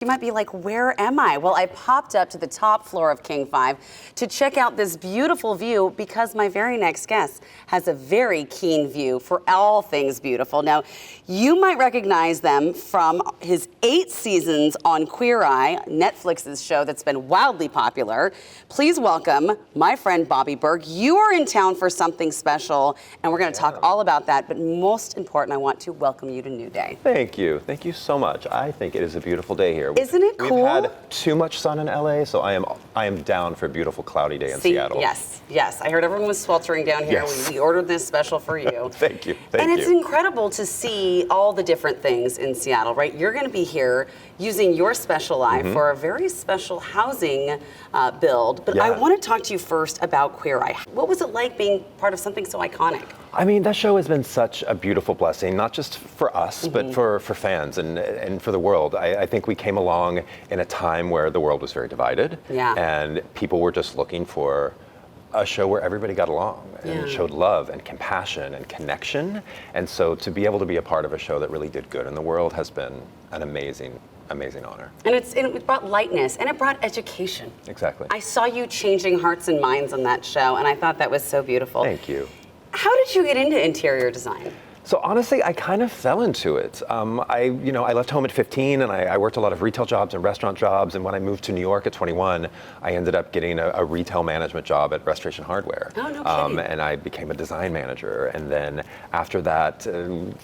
You might be like, where am I? Well, I popped up to the top floor of King 5 to check out this beautiful view because my very next guest has a very keen view for all things beautiful. Now, you might recognize them from his 8 seasons on Queer Eye, Netflix's show that's been wildly popular. Please welcome my friend Bobby Berk. You are in town for something special, and we're going to talk all about that. But most important, I want to welcome you to New Day. Thank you. Thank you so much. I think it is a beautiful day here. Isn't it cool? We've had too much sun in LA, so I am down for a beautiful cloudy day in Seattle. Yes. I heard everyone was sweltering down here. Yes. We ordered this special for you. Thank you. And it's incredible to see all the different things in Seattle, right? You're going to be here using your special eye for a very special housing build. But I want to talk to you first about Queer Eye. What was it like being part of something so iconic? I mean, that show has been such a beautiful blessing, not just for us, but for fans and for the world. I think we came along in a time where the world was very divided. Yeah. And people were just looking for a show where everybody got along and showed love and compassion and connection. And so to be able to be a part of a show that really did good in the world has been an amazing honor. And it brought lightness, and it brought education. Exactly. I saw you changing hearts and minds on that show, and I thought that was so beautiful. Thank you. How did you get into interior design? So honestly, I kind of fell into it. I left home at 15, and I worked a lot of retail jobs and restaurant jobs. And when I moved to New York at 21, I ended up getting a retail management job at Restoration Hardware. Oh, no kidding. And I became a design manager. And then after that,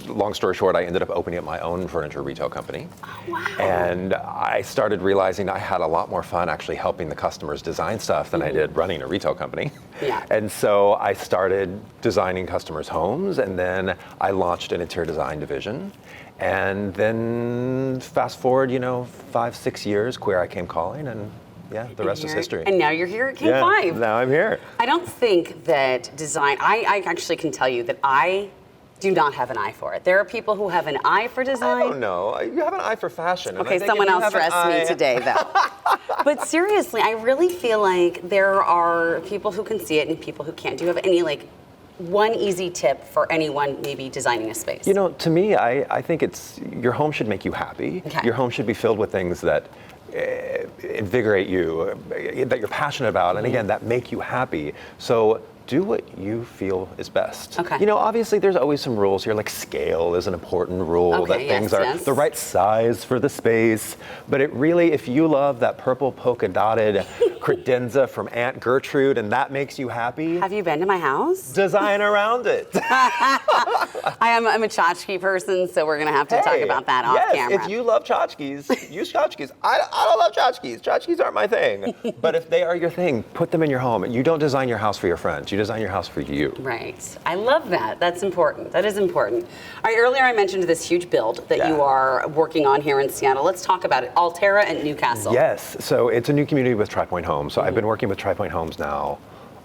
long story short, I ended up opening up my own furniture retail company. Oh, wow. And I started realizing I had a lot more fun actually helping the customers design stuff than I did running a retail company. Yeah. And so I started designing customers' homes, and then I launched an interior design division. And then fast forward, 5-6 years, Queer Eye came calling, and the rest is history. And now you're here at King 5. Now I'm here. I don't think that design, I actually can tell you that I do not have an eye for it. There are people who have an eye for design. I don't know. You have an eye for fashion. Okay, someone else dressed me today, though. But seriously, I really feel like there are people who can see it and people who can't. Do you have any, one easy tip for anyone maybe designing a space? To me, I think it's your home should make you happy. Okay. Your home should be filled with things that invigorate you, that you're passionate about, and again, that make you happy. So do what you feel is best. Okay. Obviously there's always some rules here, like scale is an important rule, that things are the right size for the space. But it really, if you love that purple polka dotted credenza from Aunt Gertrude and that makes you happy. Have you been to my house? Design around it. I'm a tchotchke person, so we're gonna have to talk about that off camera. If you love tchotchkes, use tchotchkes. I don't love tchotchkes. Tchotchkes aren't my thing. But if they are your thing, put them in your home. You don't design your house for your friends. You design your house for you. Right. I love that. That's important. That is important. All right, earlier I mentioned this huge build that you are working on here in Seattle. Let's talk about it. Altera and Newcastle. Yes. So it's a new community with TriPoint Homes. So I've been working with TriPoint Homes now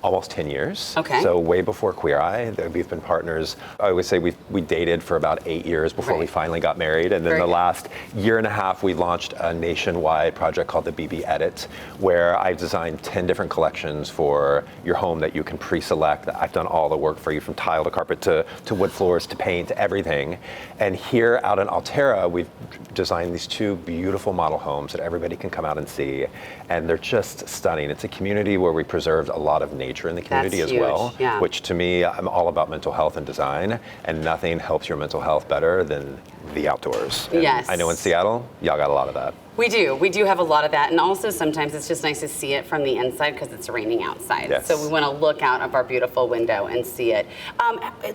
almost 10 years. Okay. So way before Queer Eye, we've been partners. I always say we dated for about 8 years before we finally got married. And then the last year and a half, we launched a nationwide project called the BB Edit, where I've designed 10 different collections for your home that you can pre-select. I've done all the work for you, from tile to carpet to wood floors to paint to everything. And here out in Altera, we've designed these 2 beautiful model homes that everybody can come out and see. And they're just stunning. It's a community where we preserved a lot of nature in the community as well, which to me, I'm all about mental health and design, and nothing helps your mental health better than the outdoors. And I know in Seattle, y'all got a lot of that. We do have a lot of that, and also sometimes it's just nice to see it from the inside because it's raining outside. Yes. So we want to look out of our beautiful window and see it.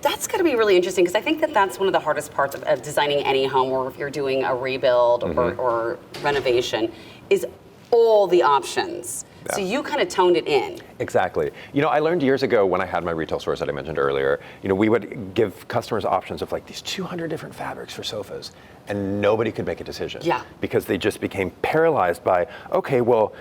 That's going to be really interesting because I think that that's one of the hardest parts of designing any home, or if you're doing a rebuild or renovation, is all the options. Yeah. So you kind of toned it in. Exactly. I learned years ago when I had my retail stores that I mentioned earlier, we would give customers options of these 200 different fabrics for sofas, and nobody could make a decision. Yeah. Because they just became paralyzed by, okay, well,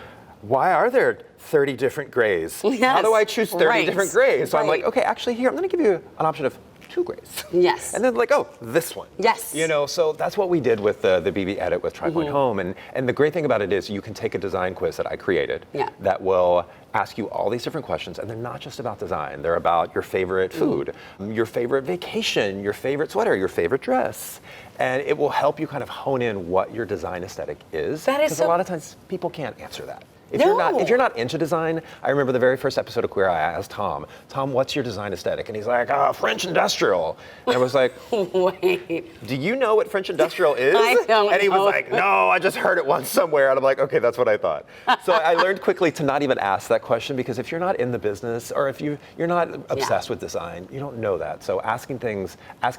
why are there 30 different grays? Yes. How do I choose 30 different grays? So I'm like, okay, actually here, I'm going to give you an option of two grays. Yes. And then like, oh, this one. Yes. You know, so that's what we did with the BB Edit with TriPoint Home. And the great thing about it is you can take a design quiz that I created that will ask you all these different questions, and they're not just about design. They're about your favorite food, your favorite vacation, your favorite sweater, your favorite dress. And it will help you kind of hone in what your design aesthetic is. That is because so... a lot of times people can't answer that. If No. you're not into design, I remember the very first episode of Queer Eye, I asked Tom, what's your design aesthetic? And he's like, French industrial. And I was like, wait. Do you know what French industrial is? I don't And he was know. like, no, I just heard it once somewhere. And I'm like, okay, that's what I thought. So I learned quickly to not even ask that question, because if you're not in the business, or if you're not obsessed with design, you don't know that. So asking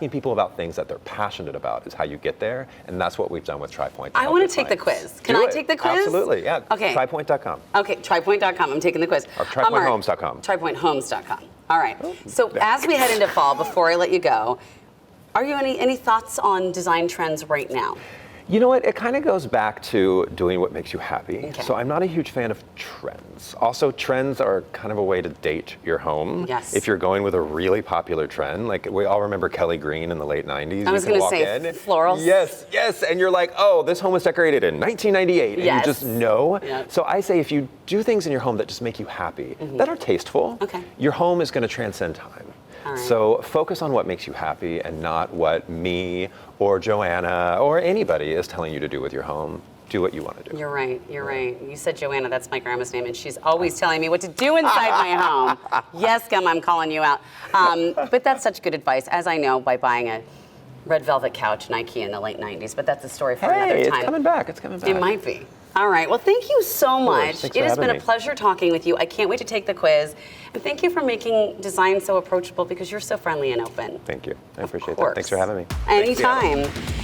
people about things that they're passionate about is how you get there. And that's what we've done with TriPoint. I want to take the quiz. Can I take the quiz? Absolutely, yeah. Okay. TriPoint.com. Okay, TriPoint.com. I'm taking the quiz. Or TriPointHomes.com. TriPointHomes.com. All right. So as we head into fall, before I let you go, are you any thoughts on design trends right now? You know what? It kind of goes back to doing what makes you happy. Okay. So I'm not a huge fan of trends. Also, trends are kind of a way to date your home. Yes. If you're going with a really popular trend, like we all remember Kelly Green in the late 90s. I was going to say florals. Yes. And you're like, oh, this home was decorated in 1998. And Yes. you just know. Yep. So I say if you do things in your home that just make you happy, that are tasteful, your home is going to transcend time. Right. So focus on what makes you happy and not what me or Joanna or anybody is telling you to do with your home. Do what you want to do. You're right. You said Joanna, that's my grandma's name, and she's always telling me what to do inside my home. Yes, Gum, I'm calling you out. But that's such good advice, as I know by buying a red velvet couch in IKEA in the late 90s, but that's a story for another time. It's coming back. It might be. All right. Well, thank you so much. Thanks It for has been having a me. pleasure talking with you. I can't wait to take the quiz. And thank you for making design so approachable, because you're so friendly and open. Thank you. I appreciate course. that. Thanks for having me. Anytime.